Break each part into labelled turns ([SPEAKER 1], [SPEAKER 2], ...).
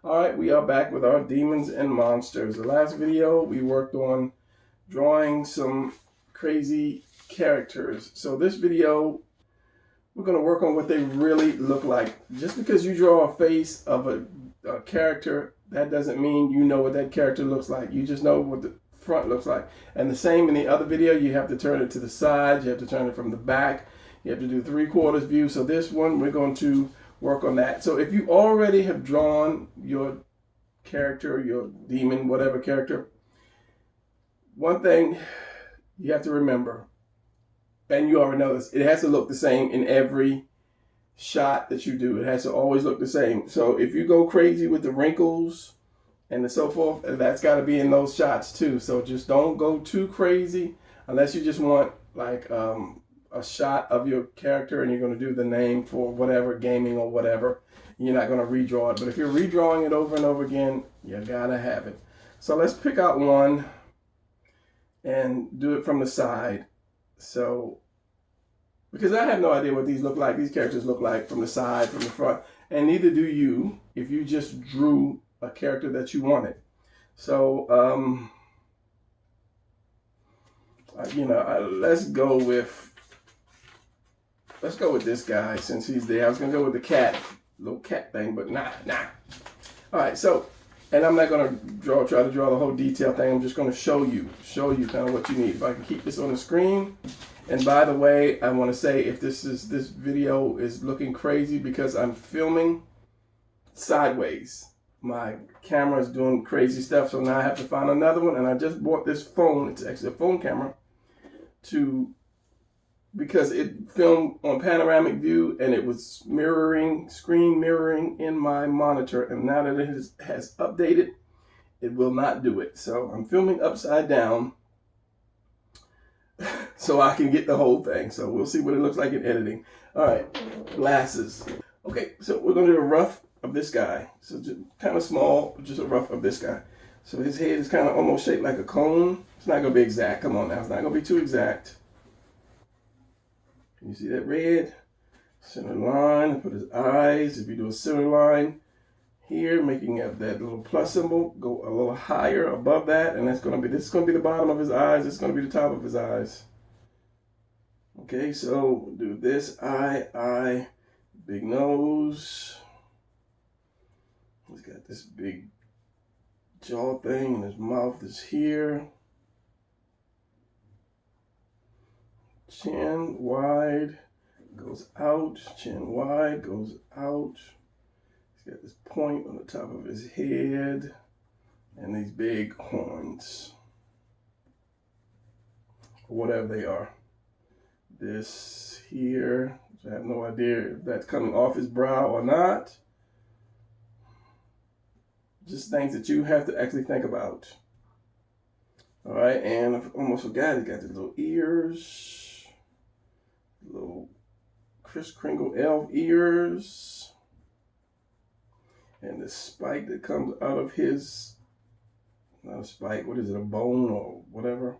[SPEAKER 1] Alright, we are back with our demons and monsters. The last video we worked on drawing some crazy characters. So this video we're going to work on what they really look like. Just because you draw a face of a character, that doesn't mean you know what that character looks like. You just know what the front looks like. And the same in the other video, you have to turn it to the side, you have to turn it from the back, you have to do 3/4 view. So this one we're going to work on that. So if you already have drawn your character, your demon, whatever character, one thing you have to remember, and you already know this, it has to look the same in every shot that you do. It has to always look the same. So if you go crazy with the wrinkles and so forth, that's got to be in those shots too. So just don't go too crazy unless you just want like a shot of your character and you're going to do the name for whatever, gaming or whatever. You're not going to redraw it. But if you're redrawing it over and over again, you got to have it. So let's pick out one and do it from the side. So, because I have no idea what these look like, these characters look like from the side, from the front, and neither do you if you just drew a character that you wanted. So, let's go with this guy since he's there. I was gonna go with the cat, little cat thing, but nah. All right, so, and I'm not gonna try to draw the whole detail thing. I'm just gonna show you kind of what you need. If I can keep this on the screen. And by the way, I want to say if this video is looking crazy because I'm filming sideways. My camera is doing crazy stuff, so now I have to find another one. And I just bought this phone. It's actually a phone camera because it filmed on panoramic view and it was screen mirroring in my monitor. And now that it has updated, it will not do it. So I'm filming upside down so I can get the whole thing. So we'll see what it looks like in editing. All right, glasses. Okay, so we're gonna do a rough of this guy. So just kind of small, just a rough of this guy. So his head is kind of almost shaped like a cone. It's not gonna be exact. Come on now, it's not gonna be too exact. Can you see that red? Center line, put his eyes. If you do a center line here, making that little plus symbol, go a little higher above that, and this is gonna be the bottom of his eyes, this is gonna be the top of his eyes. Okay, so do this eye, big nose. He's got this big jaw thing, and his mouth is here. Chin wide, goes out, chin wide, goes out. He's got this point on the top of his head and these big horns, or whatever they are. This here, I have no idea if that's coming off his brow or not. Just things that you have to actually think about. All right, and I almost forgot, he got the little ears, little Kris Kringle elf ears, and the spike that comes out of his, not a spike, what is it, a bone or whatever,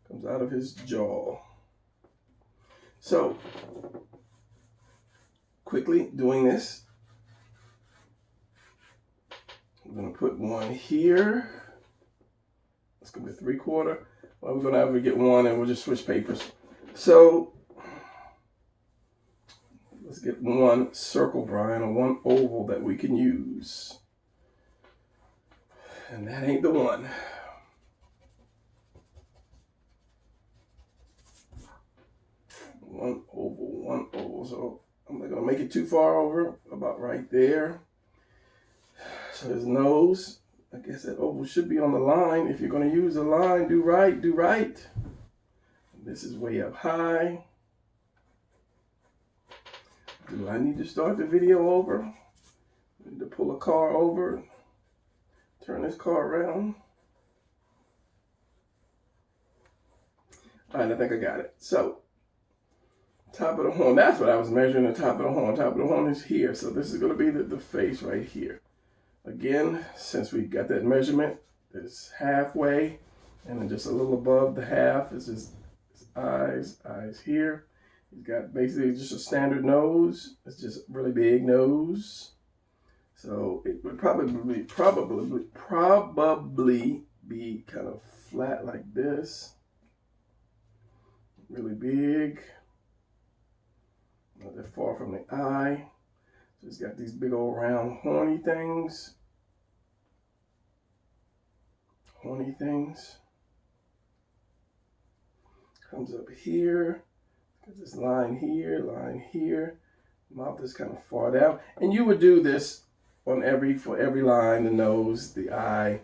[SPEAKER 1] comes out of his jaw. So, quickly doing this, I'm going to put one here. It's going to be 3/4. Well, we're going to have to get one and we'll just switch papers. So, let's get one circle, Brian, or one oval that we can use. And that ain't the one. One oval. So I'm not gonna make it too far over, about right there. So his nose, I guess that oval should be on the line. If you're gonna use a line, do right. This is way up high. Do I need to start the video over? I need to pull a car over, turn this car around. All right, I think I got it. So, top of the horn, that's what I was measuring, the top of the horn. Top of the horn is here, so this is going to be the face right here. Again, since we got that measurement, it's halfway, and then just a little above the half is his eyes here. He's got basically just a standard nose. It's just a really big nose. So it would probably be kind of flat like this, really big. Not that far from the eye. So it's got these big old round horny things. Comes up here. Got this line here. Mouth is kind of far down. And you would do this on for every line, the nose, the eye.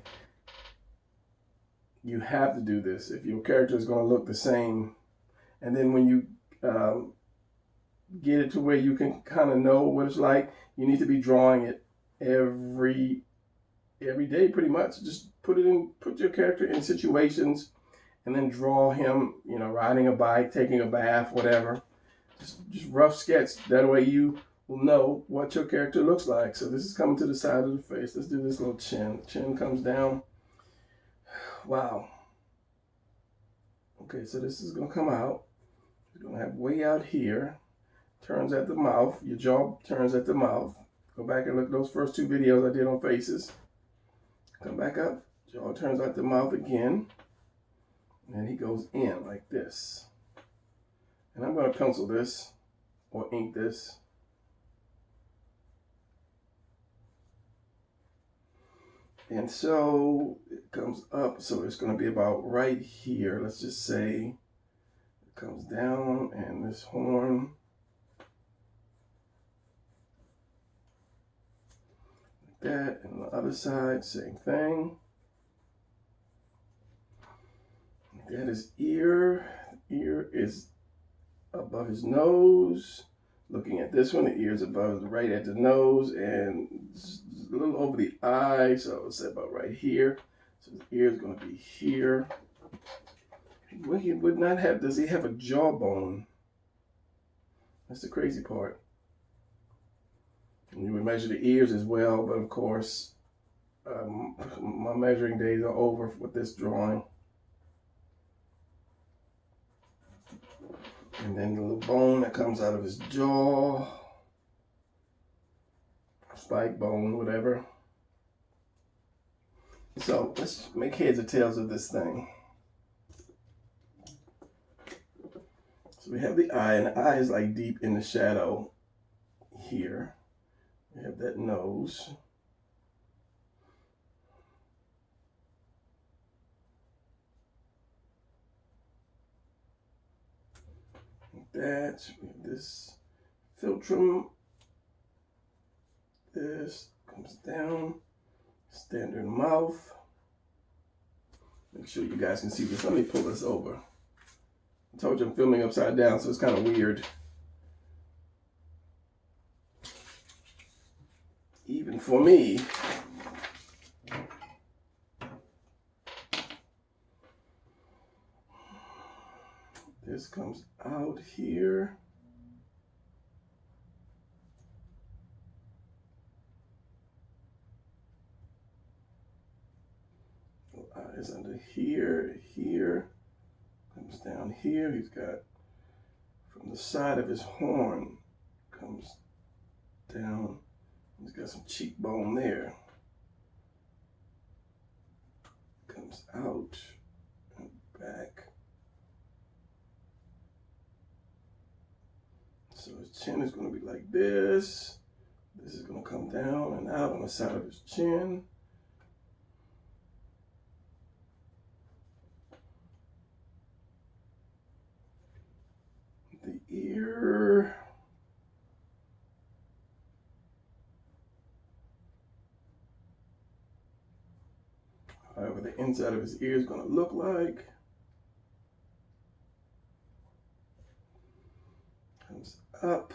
[SPEAKER 1] You have to do this if your character is going to look the same. And then when you get it to where you can kind of know what it's like, you need to be drawing it every day pretty much. Just put your character in situations and then draw him, you know, riding a bike, taking a bath, whatever. Just rough sketch. That way you will know what your character looks like. So this is coming to the side of the face. Let's do this little chin. Chin comes down. Wow. Okay, so this is going to come out. You're going to have way out here. Turns at the mouth. Your jaw turns at the mouth. Go back and look at those first two videos I did on faces. Come back up. Jaw turns at the mouth again. And he goes in like this. And I'm going to pencil this or ink this. And so it comes up. So it's going to be about right here. Let's just say it comes down and this horn. That, and the other side, same thing. That is ear. Ear is above his nose. Looking at this one, the ear is above, right at the nose, and a little over the eye. So it's about right here. So his ear is going to be here. Well, he would not have. Does he have a jawbone? That's the crazy part. And you would measure the ears as well, but of course, my measuring days are over with this drawing. And then the little bone that comes out of his jaw, spike bone, whatever. So let's make heads or tails of this thing. So we have the eye, and the eye is like deep in the shadow here. We have that nose. Like that. We have this philtrum. This comes down. Standard mouth. Make sure you guys can see this. Let me pull this over. I told you I'm filming upside down, so it's kind of weird. Even for me. This comes out here. Eyes under here, here. Comes down here. He's got from the side of his horn, comes down. He's got some cheekbone there. Comes out and back. So his chin is going to be like this. This is going to come down and out on the side of his chin. The ear. However, the inside of his ear is going to look like. Comes up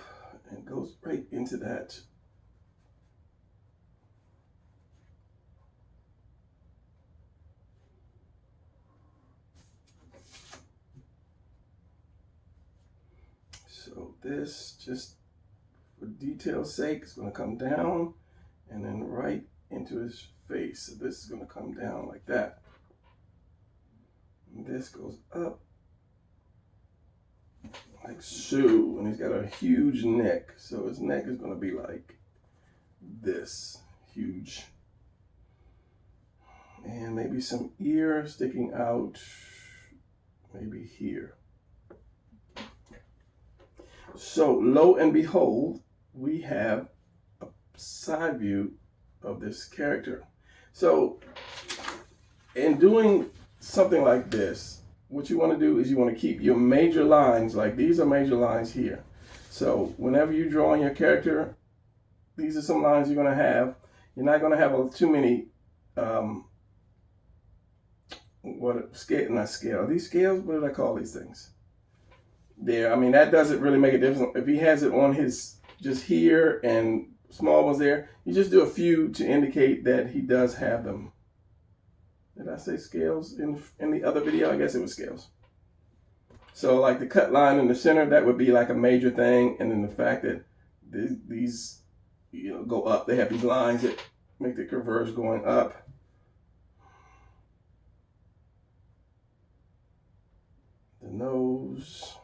[SPEAKER 1] and goes right into that. So this, just for detail's sake, is going to come down and then right into his face. So this is going to come down like that. And this goes up like so. And he's got a huge neck. So his neck is going to be like this. huge. And maybe some ear sticking out, maybe here. So lo and behold, we have a side view of this character. So in doing something like this, what you want to do is you want to keep your major lines, like these are major lines here. So whenever you're drawing your character, these are some lines you're going to have. You're not going to have too many, not scale. These scales, what did I call these things? There, I mean, that doesn't really make a difference. If he has it on his, just here and small ones there, you just do a few to indicate that he does have them. Did I say scales in the other video? I guess it was scales. So like the cut line in the center, that would be like a major thing. And then the fact that these go up, they have these lines that make the converge going up. The nose.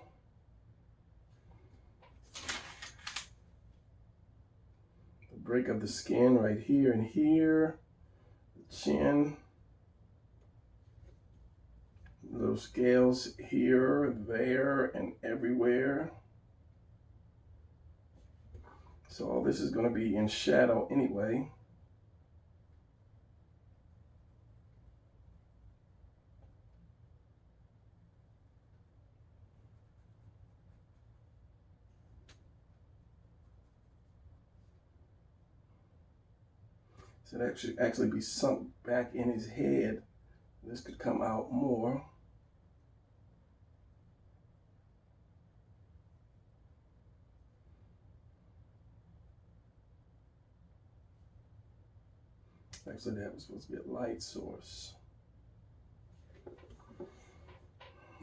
[SPEAKER 1] The break of the skin right here and here. The chin. Little scales here, there, and everywhere. So all this is going to be in shadow anyway. So that should actually be sunk back in his head. This could come out more. Actually, that was supposed to be a light source.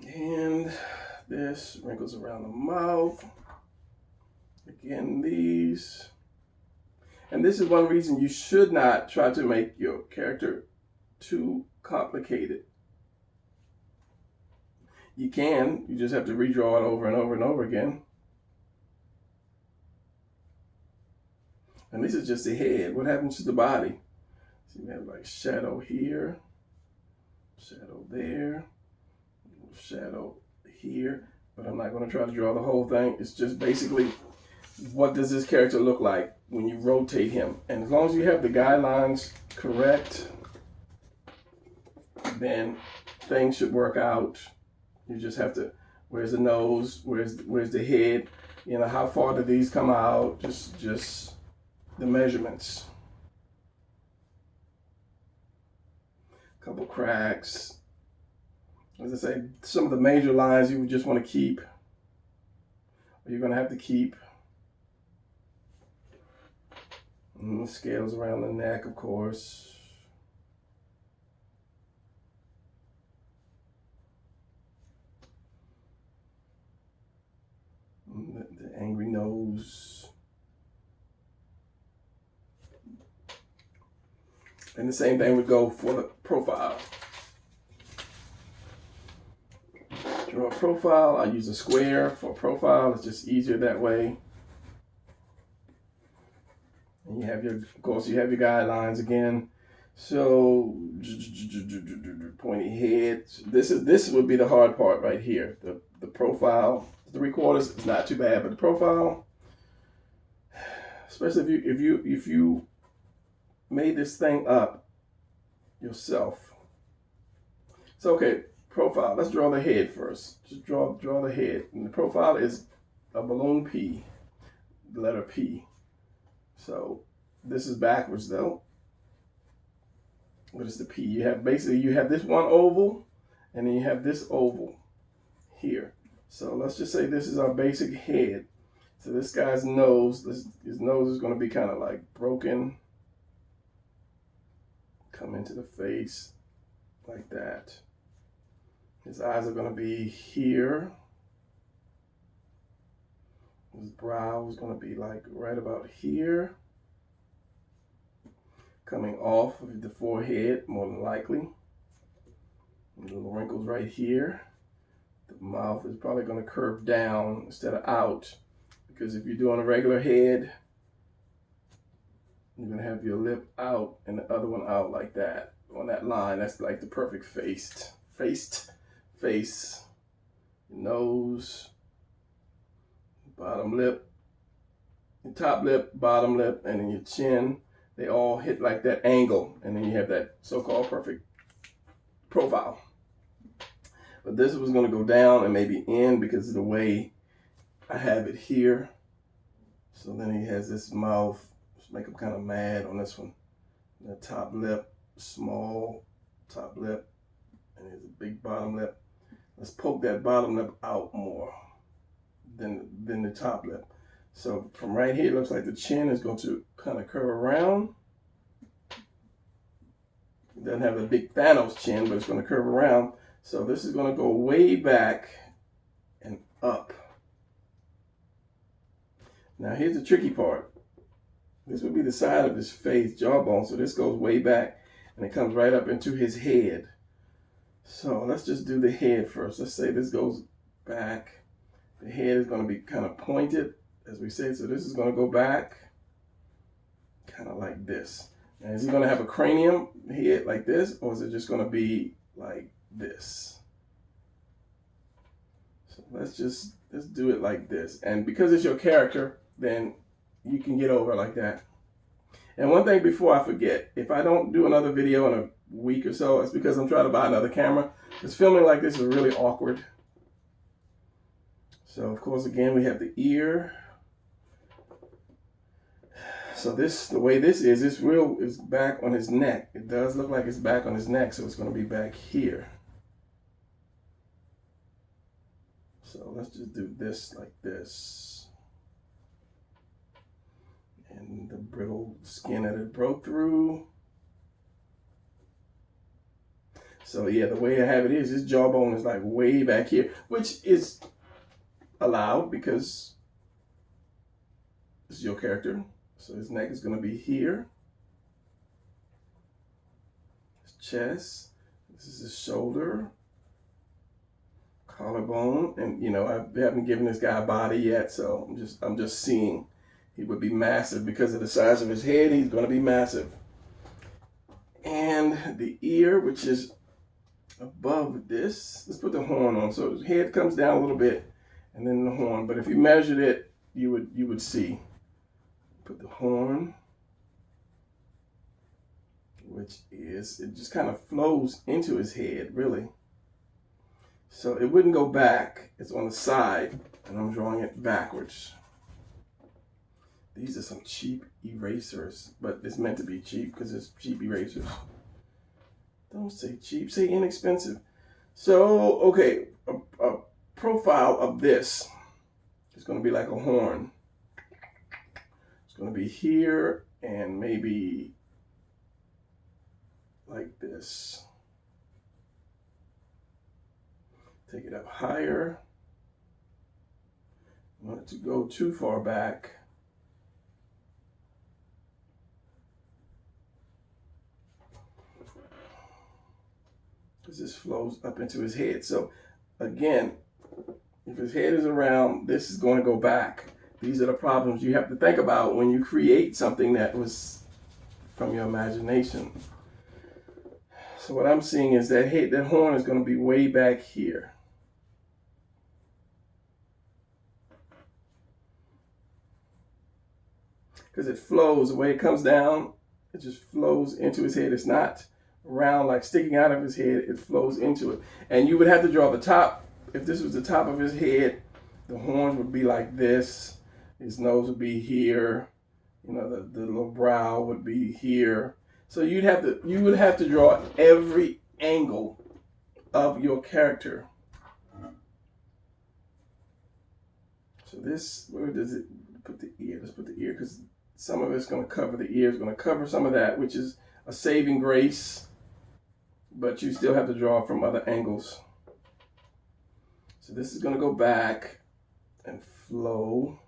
[SPEAKER 1] And this wrinkles around the mouth. Again, these. And this is one reason you should not try to make your character too complicated. You can, you just have to redraw it over and over and over again. And this is just the head. What happens to the body? So you have like shadow here, shadow there, shadow here. But I'm not going to try to draw the whole thing. It's just basically, what does this character look like when you rotate him? And as long as you have the guidelines correct, then things should work out. You just have to, where's the nose, where's the head, how far do these come out, just the measurements. Couple cracks. As I say, some of the major lines you would just want to keep, or you're going to have to keep. And the scales around the neck, of course. And the angry nose. And the same thing would go for the profile. Draw a profile. I use a square for profile. It's just easier that way. And you have of course, you have your guidelines again. So pointy head. This would be the hard part right here. The profile. 3/4 is not too bad, but the profile, especially if you made this thing up yourself. So okay, profile. Let's draw the head first. Just draw the head. And the profile is a balloon P, the letter P. So this is backwards though. What is the P? You have this one oval, and then you have this oval here. So let's just say this is our basic head. So this guy's nose, his nose is going to be kind of like broken. Come into the face like that. His eyes are going to be here. His brow is going to be like right about here. Coming off of the forehead, more than likely. Little wrinkles right here. The mouth is probably going to curve down instead of out, because if you're doing a regular head, You're gonna have your lip out and the other one out like that on that line. That's like the perfect face. Nose, bottom lip, your top lip, bottom lip, and then your chin. They all hit like that angle, and then you have that so-called perfect profile. But this was going to go down and maybe in because of the way I have it here. So then he has this mouth. Just make him kind of mad on this one. The top lip, small top lip, and here's a big bottom lip. Let's poke that bottom lip out more than the top lip. So from right here, it looks like the chin is going to kind of curve around. It doesn't have a big Thanos chin, but it's going to curve around. So this is going to go way back and up. Now here's the tricky part. This would be the side of his face, jawbone. So this goes way back and it comes right up into his head. So let's just do the head first. Let's say this goes back. The head is going to be kind of pointed, as we say. So this is going to go back kind of like this. Now, is he going to have a cranium head like this, or is it just going to be like this? So let's do it like this. And because it's your character, then you can get over like that. And one thing before I forget, if I don't do another video in a week or so, it's because I'm trying to buy another camera. Because filming like this is really awkward. So of course, again, we have the ear. So the way this is back on his neck. It does look like it's back on his neck, so it's going to be back here. So let's just do this like this. And the brittle skin that it broke through. So yeah, the way I have it is, his jawbone is like way back here, which is allowed because this is your character. So his neck is going to be here. His chest. This is his shoulder. Collarbone. And you know, I haven't given this guy a body yet, so I'm just seeing. He would be massive because of the size of his head. He's going to be massive. And the ear, which is above this. Let's put the horn on. So his head comes down a little bit, and then the horn. But if you measured it, you would see. Put the horn, which is, it just kind of flows into his head, really. So it wouldn't go back. It's on the side, and I'm drawing it backwards. These are some cheap erasers, but it's meant to be cheap because it's cheap erasers. Don't say cheap, say inexpensive. So, okay, a profile of this is going to be like a horn. It's going to be here and maybe like this. Take it up higher. I want it to go too far back. Because this flows up into his head. So again, if his head is around, this is going to go back. These are the problems you have to think about when you create something that was from your imagination. So what I'm seeing is that that horn is going to be way back here. Because it flows, the way it comes down, it just flows into his head. It's not round like sticking out of his head, it flows into it. And you would have to draw the top. If this was the top of his head, the horns would be like this. His nose would be here. You know, the little brow would be here. So you would have to draw every angle of your character. So this, where does it put the ear? Let's put the ear, because some of it's going to cover the ear. It's going to cover some of that, which is a saving grace. But you still have to draw from other angles. So this is going to go back and flow.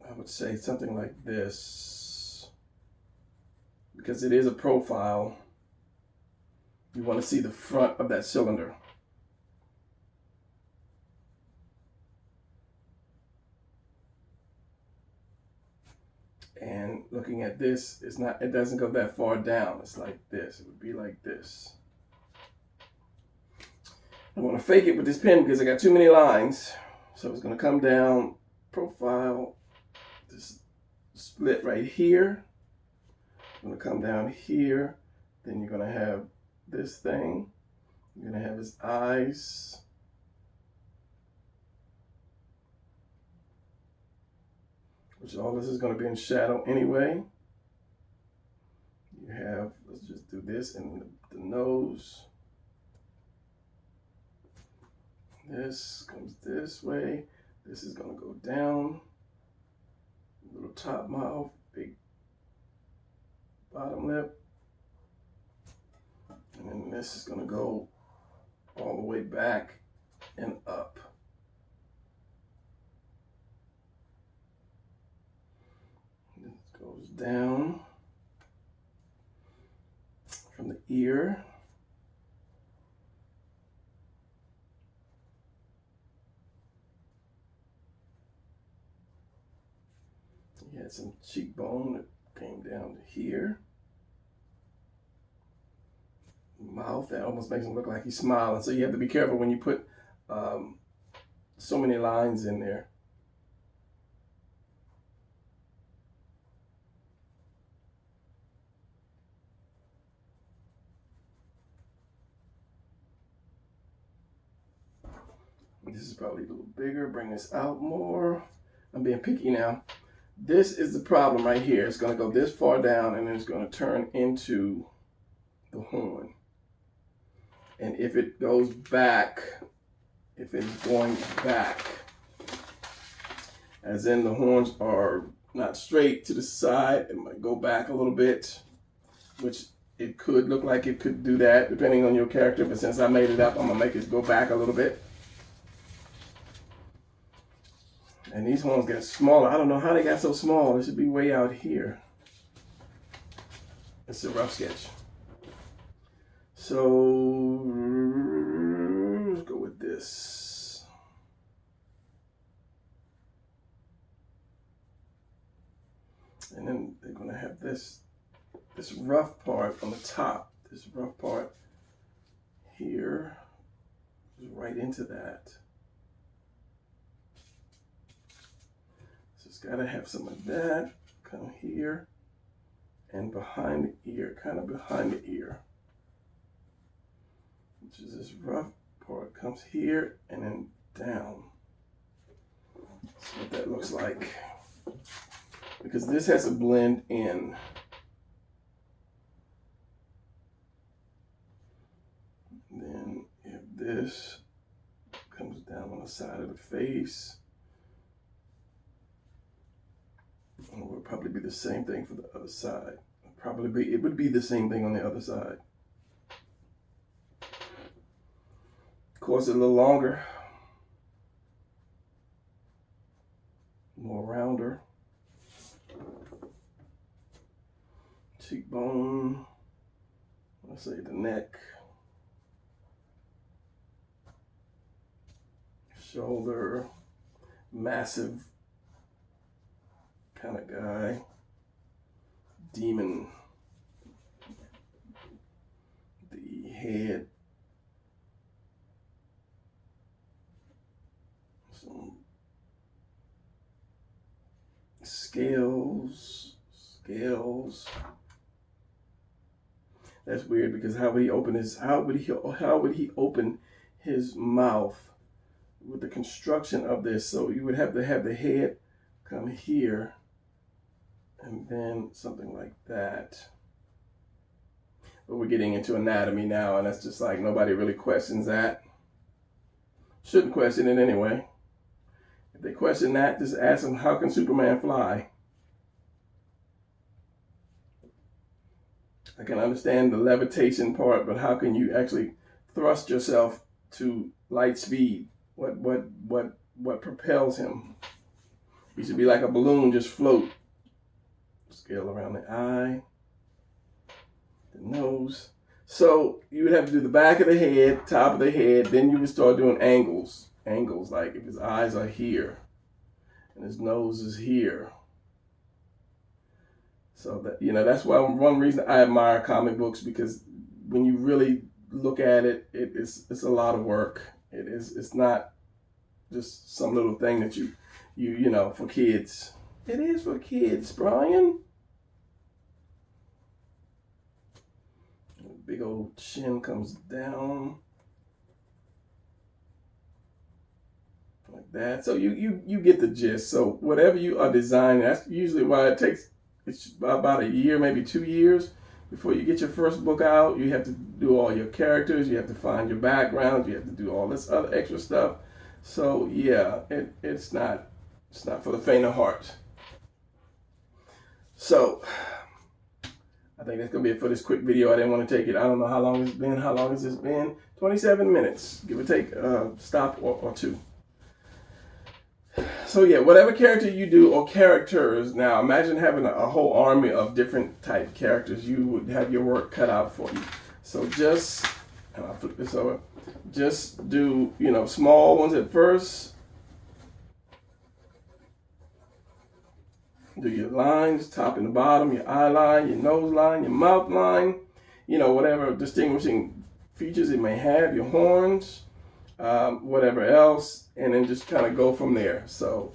[SPEAKER 1] I would say something like this. Because it is a profile. You want to see the front of that cylinder. And looking at this, it doesn't go that far down. It's like this. It would be like this. I want to fake it with this pen because I got too many lines. So it's going to come down, profile, this split right here. It's going to come down here. Then you're going to have this thing. You're going to have his eyes. Which all this is going to be in shadow anyway. You have, let's just do this, and the nose. This comes this way. This is going to go down. Little top mouth, big bottom lip. And then this is going to go all the way back and up. This goes down from the ear. He had some cheekbone that came down to here. Mouth, that almost makes him look like he's smiling. So you have to be careful when you put so many lines in there. This is probably a little bigger. Bring this out more. I'm being picky now. This is the problem right here. It's going to go this far down and then it's going to turn into the horn. And if it goes back, if it's going back, as in the horns are not straight to the side, it might go back a little bit, which it could look like it could do that depending on your character. But since I made it up, I'm going to make it go back a little bit. And these horns get smaller. I don't know how they got so small. They should be way out here. It's a rough sketch. So let's go with this. And then they're going to have this rough part on the top. This rough part here is right into that. It's got to have some of that come here and behind the ear, kind of behind the ear, which is this rough part comes here and then down. That's what that looks like, because this has to blend in. And then if this comes down on the side of the face, it would probably be the same thing for the other side. It would be the same thing on the other side. Of course, a little longer, more rounder. Cheekbone, let's say the neck, shoulder, massive kind of guy, demon, the head, some scales. That's weird because how would he open his mouth with the construction of this? So you would have to have the head come here. And then something like that. But we're getting into anatomy now, and that's just like nobody really questions that. Shouldn't question it anyway. If they question that, just ask them, how can Superman fly? I can understand the levitation part, but how can you actually thrust yourself to light speed? What propels him? He should be like a balloon, just float. Scale around the eye, the nose. So you would have to do the back of the head, top of the head, then you would start doing angles. Angles, like if his eyes are here and his nose is here, So that, you know, that's why one reason I admire comic books, because when you really look at it, it's a lot of work. It's not just some little thing that you know, for kids. It is for kids, Brian. Big old chin comes down like that. So you get the gist. So whatever you are designing, that's usually why it's about a year, maybe 2 years before you get your first book out. You have to do all your characters, you have to find your background, you have to do all this other extra stuff. So yeah, it's not for the faint of heart. So I think that's gonna be it for this quick video. I didn't want to take it. I don't know how long it's been. How long has this been? 27 minutes, give or take, stop or two. So yeah, whatever character you do, or characters, now imagine having a whole army of different type characters. You would have your work cut out for you. So just, and I'll flip this over, just do, you know, small ones at first. Do your lines, top and the bottom, your eye line, your nose line, your mouth line, you know, whatever distinguishing features it may have, your horns, whatever else, and then just kind of go from there. So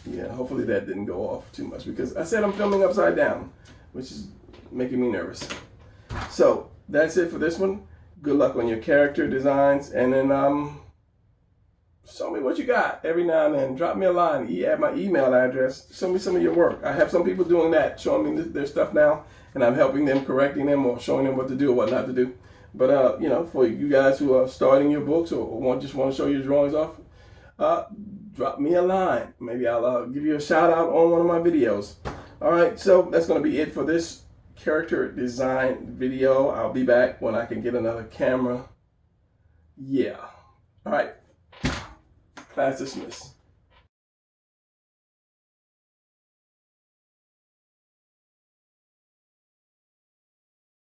[SPEAKER 1] yeah, hopefully that didn't go off too much, because I said I'm filming upside down, which is making me nervous. So that's it for this one. Good luck on your character designs, and then show me what you got every now and then. Drop me a line, add my email address, show me some of your work. I have some people doing that, showing me their stuff now, and I'm helping them, correcting them, or showing them what to do or what not to do. But you know, for you guys who are starting your books, or just want to show your drawings off, drop me a line. Maybe I'll give you a shout out on one of my videos. All right, so that's going to be it for this character design video. I'll be back when I can get another camera. Yeah. All right. Class dismissed.